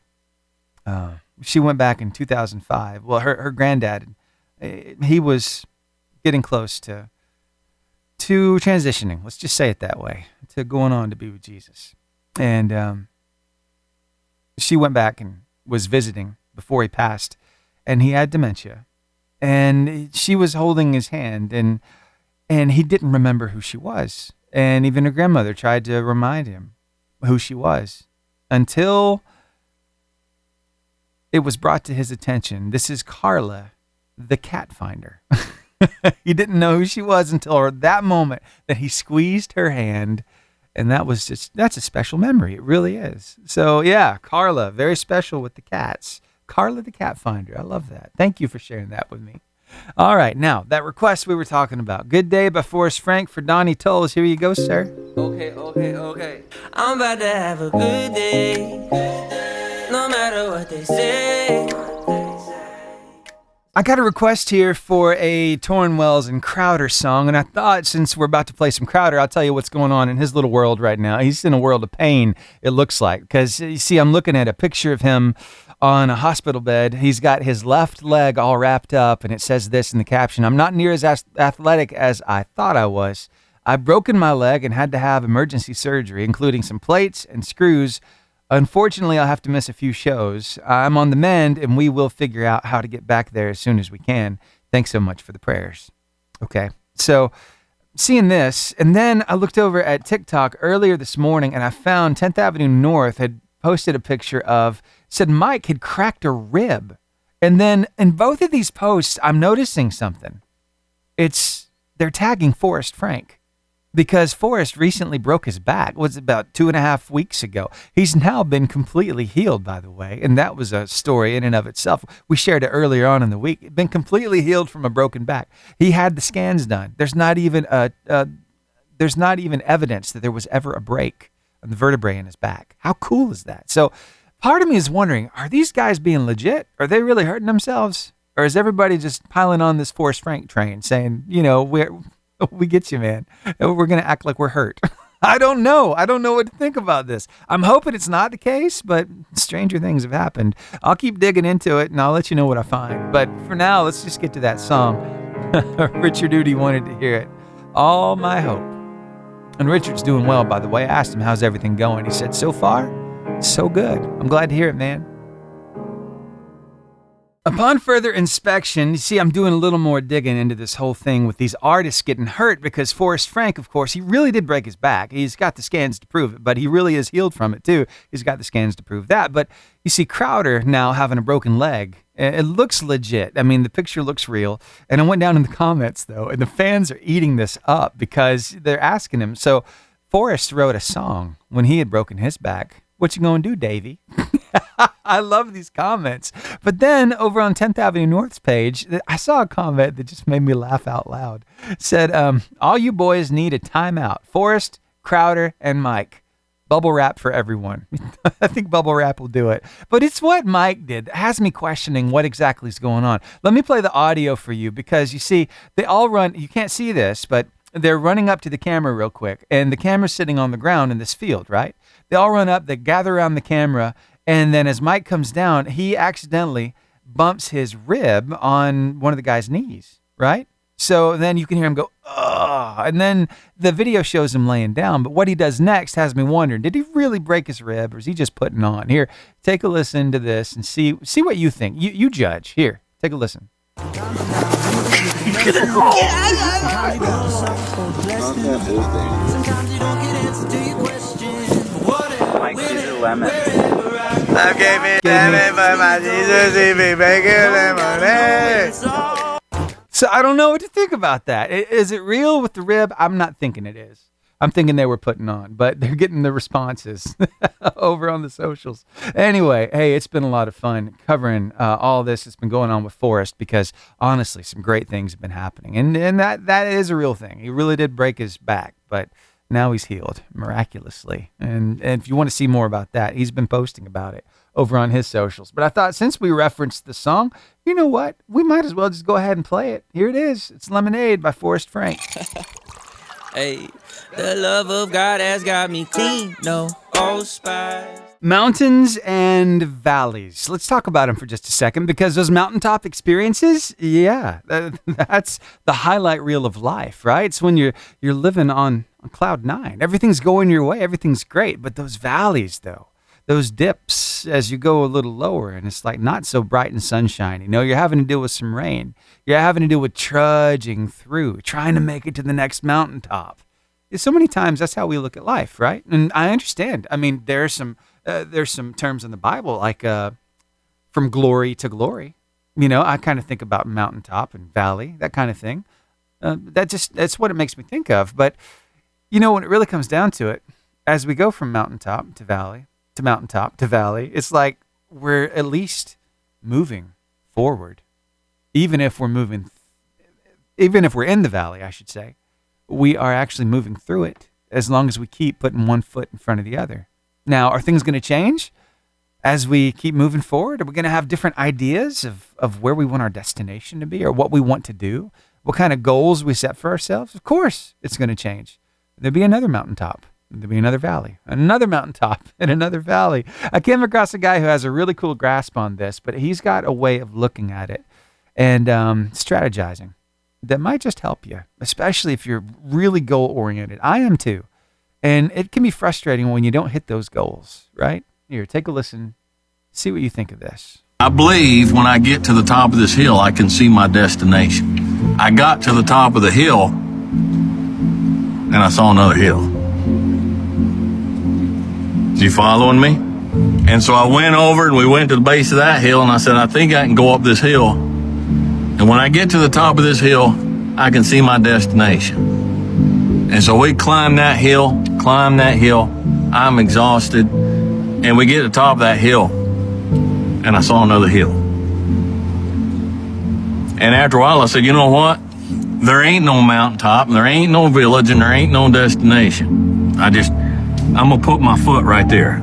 she went back in 2005. Well, her granddad, he was getting close to transitioning. Let's just say it that way, to going on to be with Jesus. And she went back and was visiting before he passed, and he had dementia. And she was holding his hand, and he didn't remember who she was. And even her grandmother tried to remind him who she was until it was brought to his attention. This is Carla, the cat finder. He didn't know who she was until that moment that he squeezed her hand. And that's a special memory. It really is. So yeah, Carla, very special with the cats. Carla the cat finder. I love that. Thank you for sharing that with me. All right, now that request we were talking about. Good Day by Forrest Frank for Donnie Tolles. Here you go, sir. Okay. I'm about to have a good day. No matter what they say. I got a request here for a Torrin Wells and Crowder song, and I thought since we're about to play some Crowder, I'll tell you what's going on in his little world right now. He's in a world of pain, it looks like, because you see, I'm looking at a picture of him on a hospital bed. He's got his left leg all wrapped up, and it says this in the caption: "I'm not near as athletic as I thought I was. I've broken my leg and had to have emergency surgery, including some plates and screws. Unfortunately, I'll have to miss a few shows. I'm on the mend, and we will figure out how to get back there as soon as we can. Thanks so much for the prayers." Okay, so seeing this, and then I looked over at TikTok earlier this morning, and I found 10th Avenue North had posted a picture of, said Mike had cracked a rib. And then in both of these posts, I'm noticing something. They're tagging Forrest Frank, because Forrest recently broke his back. It was about 2.5 weeks ago. He's now been completely healed, by the way, and that was a story in and of itself. We shared it earlier on in the week. Been completely healed from a broken back. He had the scans done. There's not even evidence that there was ever a break on the vertebrae in his back. How cool is that? So part of me is wondering, are these guys being legit? Are they really hurting themselves? Or is everybody just piling on this Forrest Frank train saying, we get you, man. We're going to act like we're hurt. I don't know. I don't know what to think about this. I'm hoping it's not the case, but stranger things have happened. I'll keep digging into it, and I'll let you know what I find. But for now, let's just get to that song. Richard Duty wanted to hear it. All My Hope. And Richard's doing well, by the way. I asked him, how's everything going? He said, so far, so good. I'm glad to hear it, man. Upon further inspection, you see, I'm doing a little more digging into this whole thing with these artists getting hurt, because Forrest Frank, of course, he really did break his back. He's got the scans to prove it, but he really is healed from it too. He's got the scans to prove that. But you see Crowder now having a broken leg. It looks legit. I mean, the picture looks real. And I went down in the comments, though, and the fans are eating this up because they're asking him. So Forrest wrote a song when he had broken his back. What you gonna do, Davey? I love these comments. But then over on 10th Avenue North's page, I saw a comment that just made me laugh out loud. It said, all you boys need a timeout. Forrest, Crowder, and Mike. Bubble wrap for everyone. I think bubble wrap will do it. But it's what Mike did. It has me questioning what exactly is going on. Let me play the audio for you, because you see, they all run, you can't see this, but they're running up to the camera real quick, and the camera's sitting on the ground in this field, right? They all run up, they gather around the camera, and then as Mike comes down, he accidentally bumps his rib on one of the guy's knees, right? So then you can hear him go, ugh, and then the video shows him laying down, but what he does next has me wondering, did he really break his rib, or is he just putting on? Here, take a listen to this and see what you think. You judge. Here, take a listen. Okay, me lemon, but my Jesus, he be making lemonade. So I don't know what to think about that. Is it real with the rib? I'm not thinking it is. I'm thinking they were putting on, but they're getting the responses over on the socials. Anyway, hey, it's been a lot of fun covering all this that's been going on with Forrest, because honestly, some great things have been happening. And that is a real thing. He really did break his back, but Now he's healed miraculously. And if you want to see more about that, he's been posting about it over on his socials. But I thought since we referenced the song, you know what? We might as well just go ahead and play it. Here it is. It's Lemonade by Forrest Frank. Hey, the love of God has got me clean, no old spice. Mountains and valleys. Let's talk about them for just a second, because those mountaintop experiences, that's the highlight reel of life, right? It's when you're living on cloud nine. Everything's going your way. Everything's great. But those valleys, though, those dips as you go a little lower, and it's like not so bright and sunshiny. You're having to deal with some rain. You're having to deal with trudging through, trying to make it to the next mountaintop. So many times that's how we look at life, right? And I understand. I mean, there's some terms in the Bible like from glory to glory. I kind of think about mountaintop and valley, that kind of thing. That's what it makes me think of. But when it really comes down to it, as we go from mountaintop to valley to mountaintop to valley, it's like we're at least moving forward, even if we're in the valley, I should say. We are actually moving through it as long as we keep putting one foot in front of the other. Now, are things going to change as we keep moving forward? Are we going to have different ideas of where we want our destination to be or what we want to do? What kind of goals we set for ourselves? Of course, it's going to change. There'll be another mountaintop. There'll be another valley, another mountaintop, and another valley. I came across a guy who has a really cool grasp on this, but he's got a way of looking at it and strategizing that might just help you, especially if you're really goal-oriented. I am too. And it can be frustrating when you don't hit those goals, right? Here, take a listen. See what you think of this. I believe when I get to the top of this hill, I can see my destination. I got to the top of the hill, and I saw another hill. You following me? And so I went over and we went to the base of that hill, and I said, I think I can go up this hill. And when I get to the top of this hill, I can see my destination. And so we climbed that hill. I'm exhausted. And we get to the top of that hill, and I saw another hill. And after a while, I said, you know what? There ain't no mountaintop, there ain't no village, and there ain't no destination. I'm going to put my foot right there.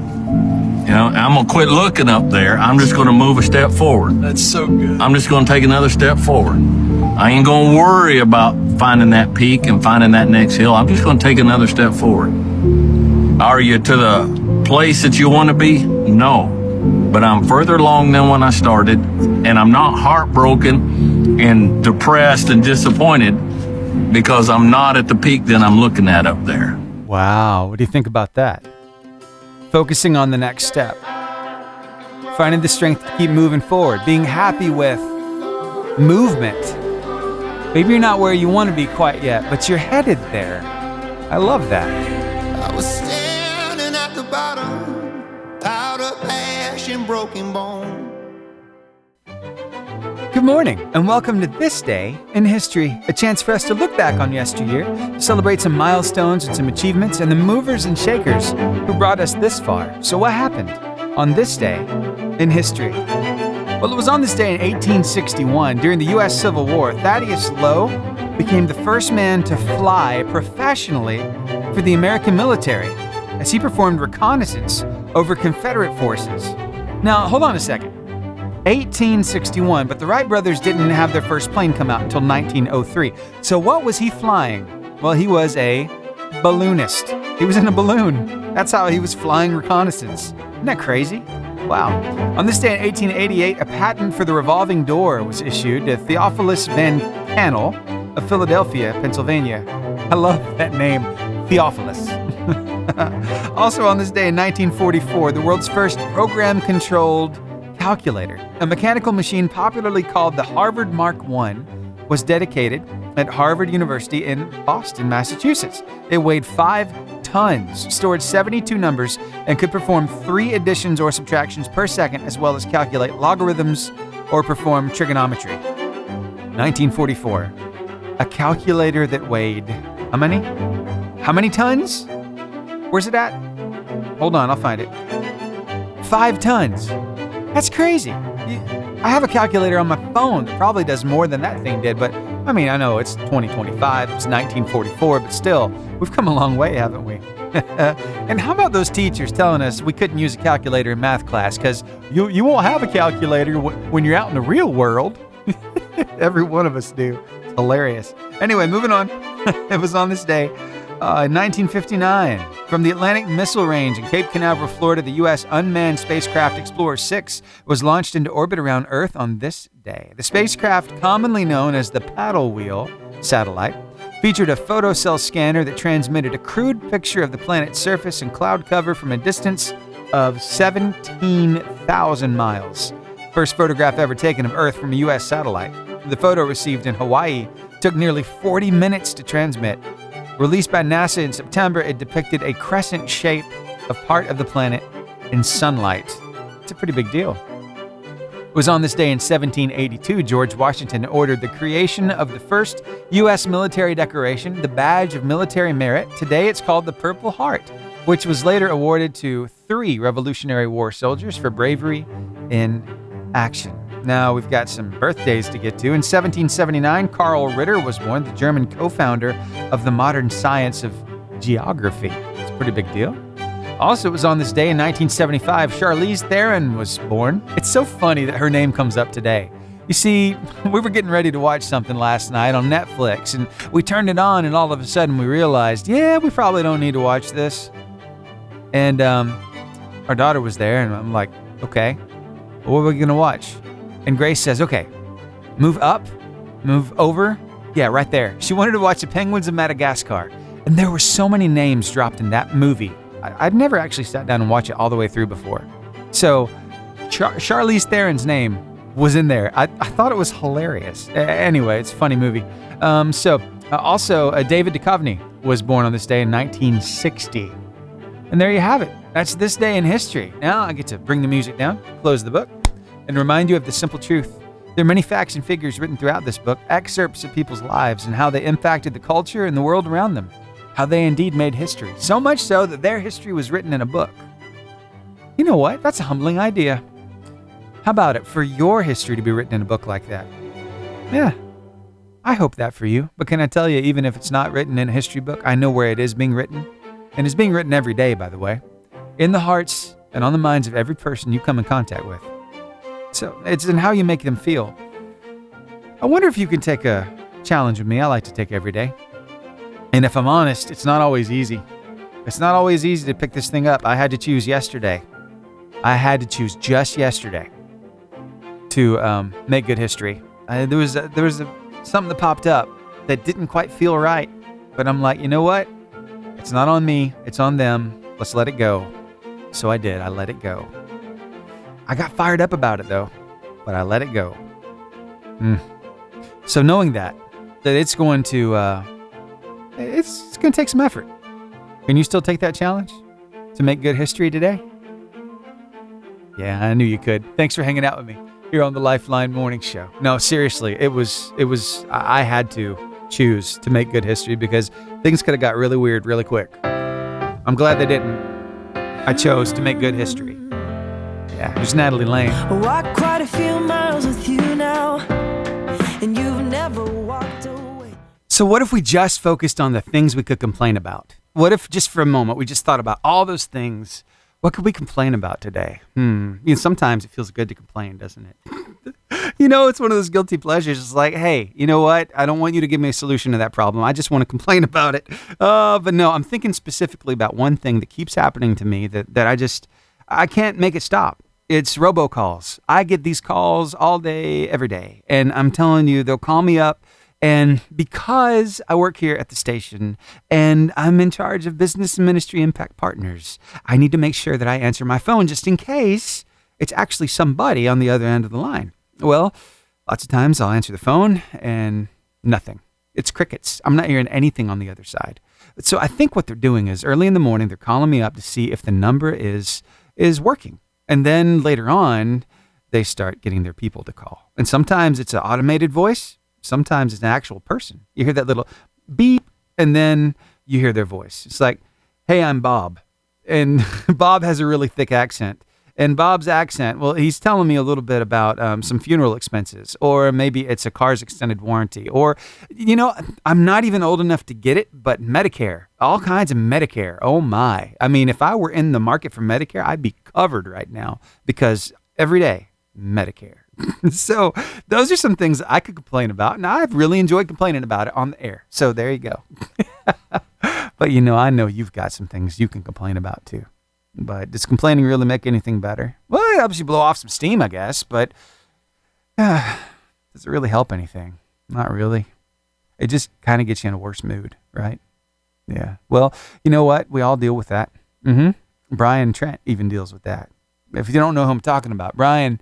I'm going to quit looking up there. I'm just going to move a step forward. That's so good. I'm just going to take another step forward. I ain't going to worry about finding that peak and finding that next hill. I'm just going to take another step forward. Are you to the place that you want to be? No. But I'm further along than when I started, and I'm not heartbroken and depressed and disappointed because I'm not at the peak that I'm looking at up there. Wow. What do you think about that? Focusing on the next step. Finding the strength to keep moving forward. Being happy with movement. Maybe you're not where you want to be quite yet, but you're headed there. I love that. I was standing at the bottom, piled up ash and broken bone. Good morning, and welcome to This Day in History, a chance for us to look back on yesteryear, celebrate some milestones and some achievements, and the movers and shakers who brought us this far. So what happened on this day in history? Well, it was on this day in 1861, during the U.S. Civil War, Thaddeus Lowe became the first man to fly professionally for the American military as he performed reconnaissance over Confederate forces. Now, hold on a second. 1861, but the Wright brothers didn't have their first plane come out until 1903. So what was he flying? Well, he was a balloonist. He was in a balloon. That's how he was flying reconnaissance. Isn't that crazy? Wow. On this day in 1888, a patent for the revolving door was issued to Theophilus Van Cannel of Philadelphia, Pennsylvania. I love that name, Theophilus. Also on this day in 1944, the world's first program-controlled calculator, a mechanical machine popularly called the Harvard Mark I, was dedicated at Harvard University in Boston, Massachusetts. It weighed 5 tons, stored 72 numbers, and could perform 3 additions or subtractions per second, as well as calculate logarithms or perform trigonometry. 1944, a calculator that weighed how many? How many tons? Where's it at? Hold on, I'll find it. 5 tons. That's crazy. I have a calculator on my phone that probably does more than that thing did, but I mean, I know it's 2025, it's 1944, but still, we've come a long way, haven't we? And how about those teachers telling us we couldn't use a calculator in math class because you won't have a calculator when you're out in the real world? Every one of us do. It's hilarious. Anyway, moving on. It was on this day, in 1959, from the Atlantic Missile Range in Cape Canaveral, Florida, the U.S. unmanned spacecraft Explorer 6 was launched into orbit around Earth on this day. The spacecraft, commonly known as the Paddle Wheel satellite, featured a photocell scanner that transmitted a crude picture of the planet's surface and cloud cover from a distance of 17,000 miles. First photograph ever taken of Earth from a U.S. satellite. The photo, received in Hawaii, took nearly 40 minutes to transmit. Released by NASA in September, it depicted a crescent shape of part of the planet in sunlight. It's a pretty big deal. It was on this day in 1782, George Washington ordered the creation of the first U.S. military decoration, the Badge of Military Merit. Today it's called the Purple Heart, which was later awarded to 3 Revolutionary War soldiers for bravery in action. Now we've got some birthdays to get to. In 1779, Karl Ritter was born, the German co-founder of the modern science of geography. It's a pretty big deal. Also, it was on this day in 1975, Charlize Theron was born. It's so funny that her name comes up today. You see, we were getting ready to watch something last night on Netflix, and we turned it on, and all of a sudden we realized, we probably don't need to watch this. And our daughter was there, and I'm like, okay, what are we going to watch? And Grace says, okay, move up, move over. Yeah, right there. She wanted to watch The Penguins of Madagascar. And there were so many names dropped in that movie. I'd never actually sat down and watched it all the way through before. So Charlize Theron's name was in there. I thought it was hilarious. Anyway, it's a funny movie. Also, David Duchovny was born on this day in 1960. And there you have it. That's this day in history. Now I get to bring the music down, close the book, and remind you of the simple truth. There are many facts and figures written throughout this book, excerpts of people's lives and how they impacted the culture and the world around them, how they indeed made history, so much so that their history was written in a book. You know what? That's a humbling idea. How about it for your history to be written in a book like that? Yeah, I hope that for you. But can I tell you, even if it's not written in a history book, I know where it is being written. And it's being written every day, by the way, in the hearts and on the minds of every person you come in contact with. So it's in how you make them feel. I wonder if you can take a challenge with me. I like to take every day. And if I'm honest, it's not always easy. It's not always easy to pick this thing up. I had to choose yesterday. I had to choose just yesterday to make good history. There was something that popped up that didn't quite feel right. But I'm like, you know what? It's not on me. It's on them. Let's let it go. So I did. I let it go. I got fired up about it though, but I let it go. So knowing that it's going to take some effort. Can you still take that challenge to make good history today? Yeah, I knew you could. Thanks for hanging out with me here on the Lifeline Morning Show. No, seriously, I had to choose to make good history because things could have got really weird really quick. I'm glad they didn't. I chose to make good history. Yeah, here's Natalie Lane. Walk quite a few miles with you now, and you've never walked away. So what if we just focused on the things we could complain about? What if just for a moment we just thought about all those things? What could we complain about today? Sometimes it feels good to complain, doesn't it? It's one of those guilty pleasures. It's like, hey, you know what? I don't want you to give me a solution to that problem. I just want to complain about it. But no, I'm thinking specifically about one thing that keeps happening to me that I can't make it stop. It's robocalls. I get these calls all day, every day. And I'm telling you, they'll call me up. And because I work here at the station and I'm in charge of business and ministry impact partners, I need to make sure that I answer my phone just in case it's actually somebody on the other end of the line. Well, lots of times I'll answer the phone and nothing. It's crickets. I'm not hearing anything on the other side. So I think what they're doing is early in the morning, they're calling me up to see if the number is working. And then later on, they start getting their people to call. And sometimes it's an automated voice. Sometimes it's an actual person. You hear that little beep, and then you hear their voice. It's like, hey, I'm Bob. And Bob has a really thick accent. And Bob's accent, well, he's telling me a little bit about some funeral expenses, or maybe it's a car's extended warranty, or, I'm not even old enough to get it, but Medicare, all kinds of Medicare. Oh my. I mean, if I were in the market for Medicare, I'd be covered right now because every day, Medicare. So those are some things I could complain about, and I've really enjoyed complaining about it on the air. So there you go. But I know you've got some things you can complain about too. But does complaining really make anything better? Well, it helps you blow off some steam, I guess, but does it really help anything? Not really. It just kind of gets you in a worse mood, right? Yeah. Well, you know what? We all deal with that. Brian Trent even deals with that. If you don't know who I'm talking about, Brian,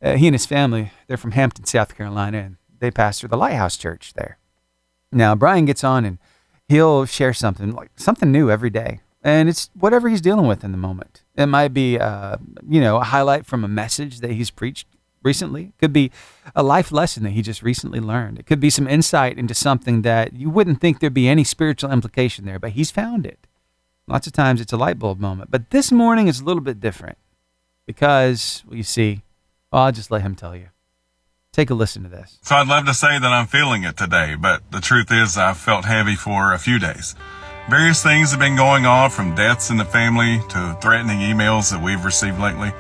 he and his family, they're from Hampton, South Carolina, and they pastor the Lighthouse Church there. Now, Brian gets on and he'll share something new every day. And it's whatever he's dealing with in the moment. It might be, a highlight from a message that he's preached recently. It could be a life lesson that he just recently learned. It could be some insight into something that you wouldn't think there'd be any spiritual implication there, but he's found it. Lots of times it's a light bulb moment. But this morning is a little bit different because, well, you see, I'll just let him tell you. Take a listen to this. So I'd love to say that I'm feeling it today, but the truth is I've felt heavy for a few days. Various things have been going on, from deaths in the family to threatening emails that we've received lately.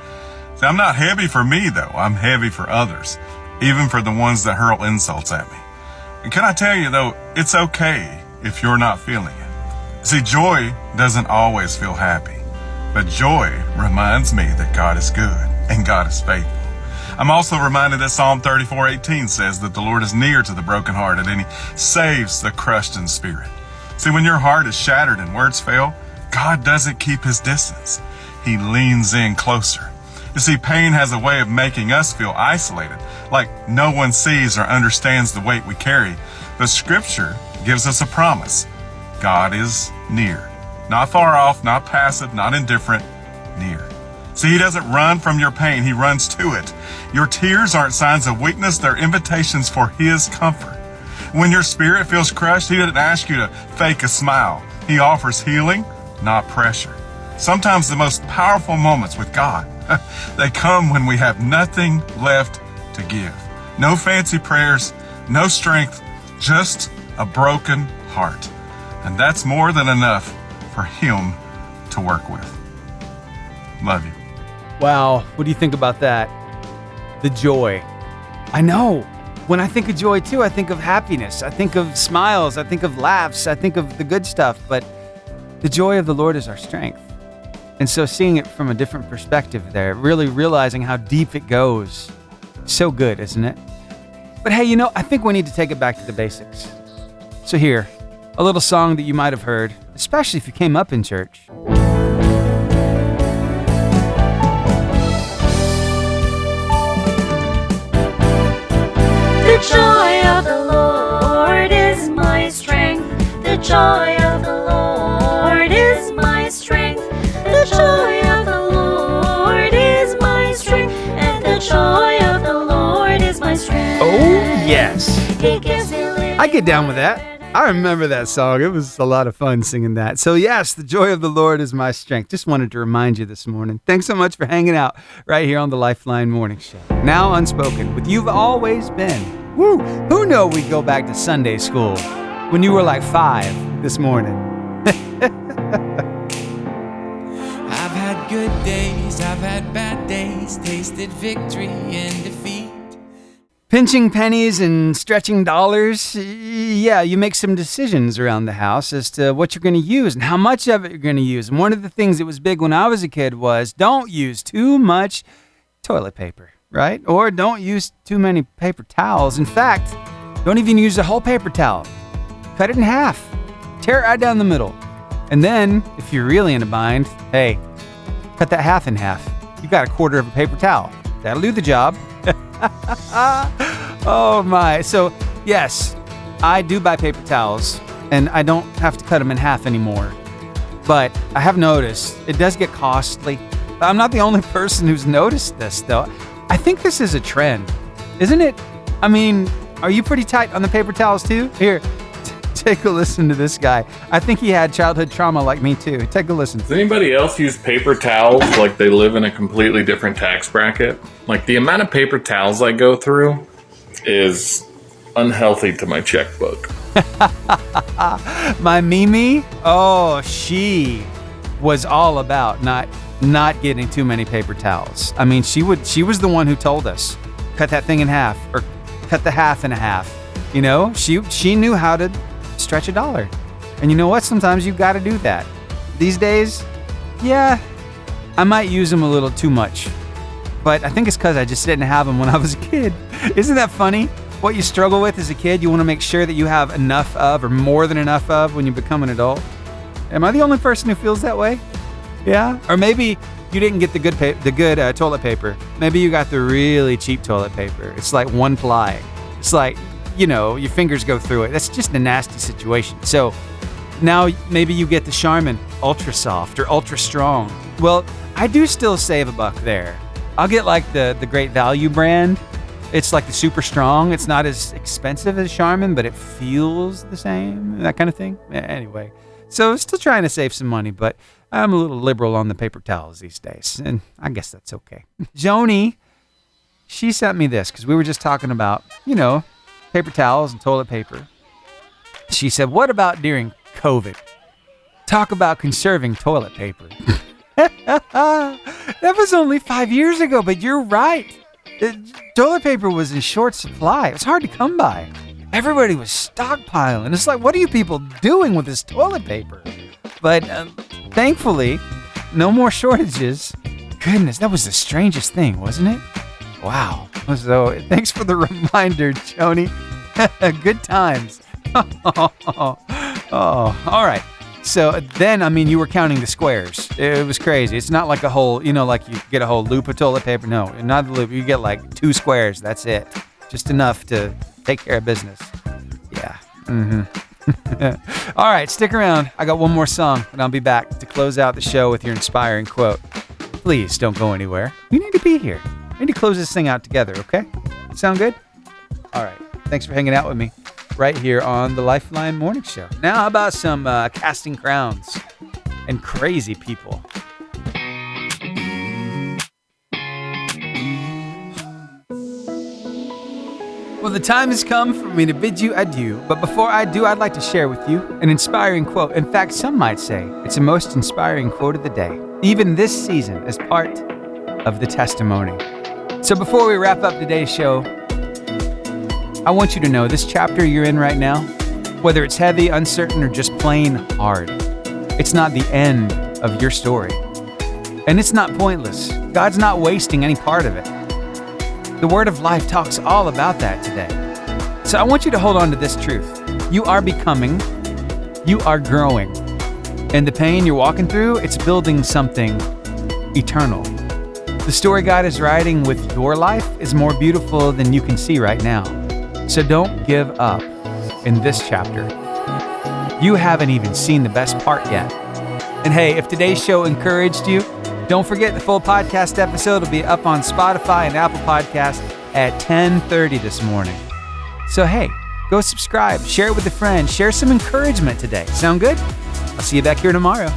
See, I'm not heavy for me, though. I'm heavy for others, even for the ones that hurl insults at me. And can I tell you, though, it's okay if you're not feeling it. See, joy doesn't always feel happy, but joy reminds me that God is good and God is faithful. I'm also reminded that Psalm 34:18 says that the Lord is near to the brokenhearted and He saves the crushed in spirit. See, when your heart is shattered and words fail, God doesn't keep His distance. He leans in closer. You see, pain has a way of making us feel isolated, like no one sees or understands the weight we carry. But Scripture gives us a promise. God is near. Not far off, not passive, not indifferent, near. See, He doesn't run from your pain. He runs to it. Your tears aren't signs of weakness. They're invitations for His comfort. When your spirit feels crushed, He doesn't ask you to fake a smile. He offers healing, not pressure. Sometimes the most powerful moments with God, they come when we have nothing left to give. No fancy prayers, no strength, just a broken heart. And that's more than enough for Him to work with. Love you. Wow, what do you think about that? The joy. I know. When I think of joy too, I think of happiness. I think of smiles. I think of laughs. I think of the good stuff. But the joy of the Lord is our strength. And so seeing it from a different perspective there, really realizing how deep it goes. So good, isn't it? But hey, I think we need to take it back to the basics. So here, a little song that you might have heard, especially if you came up in church. The joy of the Lord is my strength. The joy of the Lord is my strength. The joy of the Lord is my strength. And the joy of the Lord is my strength. Oh, yes. He gives me living. I get down with that. I remember that song. It was a lot of fun singing that. So yes, the joy of the Lord is my strength. Just wanted to remind you this morning. Thanks so much for hanging out right here on the Lifeline Morning Show. Now unspoken with You've Always Been. Woo! Who knew we'd go back to Sunday school when you were like 5 this morning? I've had good days, I've had bad days, tasted victory and defeat. Pinching pennies and stretching dollars. Yeah, you make some decisions around the house as to what you're going to use and how much of it you're going to use. And one of the things that was big when I was a kid was don't use too much toilet paper, right? Or don't use too many paper towels. In fact, don't even use a whole paper towel. Cut it in half. Tear it right down the middle. And then, if you're really in a bind, hey, cut that half in half. You got a quarter of a paper towel. That'll do the job. Oh my. So yes, I do buy paper towels and I don't have to cut them in half anymore. But I have noticed it does get costly. I'm not the only person who's noticed this though. I think this is a trend, isn't it? I mean, are you pretty tight on the paper towels too? Here, Take a listen to this guy. I think he had childhood trauma like me too. Take a listen. Does anybody else use paper towels like they live in a completely different tax bracket? Like the amount of paper towels I go through is unhealthy to my checkbook. My Mimi, she was all about not getting too many paper towels. I mean, she was the one who told us, cut that thing in half, or cut the half in half. You know, she knew how to stretch $1. And you know what? Sometimes you got to do that. These days, yeah, I might use them a little too much. But I think it's because I just didn't have them when I was a kid. Isn't that funny? What you struggle with as a kid, you want to make sure that you have enough of, or more than enough of, when you become an adult. Am I the only person who feels that way? Yeah? Or maybe you didn't get the good toilet paper. Maybe you got the really cheap toilet paper. It's like one ply. It's like, you know, your fingers go through it. That's just a nasty situation. So now maybe you get the Charmin Ultra Soft or Ultra Strong. Well, I do still save $1 there. I'll get like the Great Value brand. It's like the super strong. It's not as expensive as Charmin, but it feels the same, that kind of thing. Anyway, so still trying to save some money, but I'm a little liberal on the paper towels these days, and I guess that's okay. Joni, she sent me this because we were just talking about, you know, paper towels and toilet paper. She said, what about during COVID? Talk about conserving toilet paper. That was only 5 years ago, but you're right. Toilet paper was in short supply. It was hard to come by. Everybody was stockpiling. It's like, what are you people doing with this toilet paper? But thankfully, no more shortages. Goodness, that was the strangest thing, wasn't it? Wow. So thanks for the reminder, Joni. Good times. Oh, all right. So then, I mean, you were counting the squares. It was crazy. It's not like a whole, you know, like you get a whole loop of toilet paper. No, not the loop. You get like 2 squares. That's it. Just enough to take care of business. Yeah. Mm-hmm. All right, stick around. I got one more song, and I'll be back to close out the show with your inspiring quote. Please don't go anywhere. We need to be here. We need to close this thing out together, okay? Sound good? All right. Thanks for hanging out with me right here on the Lifeline Morning Show. Now, how about some casting crowns and crazy people? Well, the time has come for me to bid you adieu, but before I do, I'd like to share with you an inspiring quote. In fact, some might say it's the most inspiring quote of the day, even this season, as part of the testimony. So before we wrap up today's show, I want you to know this chapter you're in right now, whether it's heavy, uncertain, or just plain hard, it's not the end of your story. And it's not pointless. God's not wasting any part of it. The Word of Life talks all about that today. So I want you to hold on to this truth. You are becoming, you are growing. And the pain you're walking through, it's building something eternal. The story God is writing with your life is more beautiful than you can see right now. So don't give up in this chapter. You haven't even seen the best part yet. And hey, if today's show encouraged you, don't forget the full podcast episode will be up on Spotify and Apple Podcasts at 10:30 this morning. So hey, go subscribe, share it with a friend, share some encouragement today. Sound good? I'll see you back here tomorrow.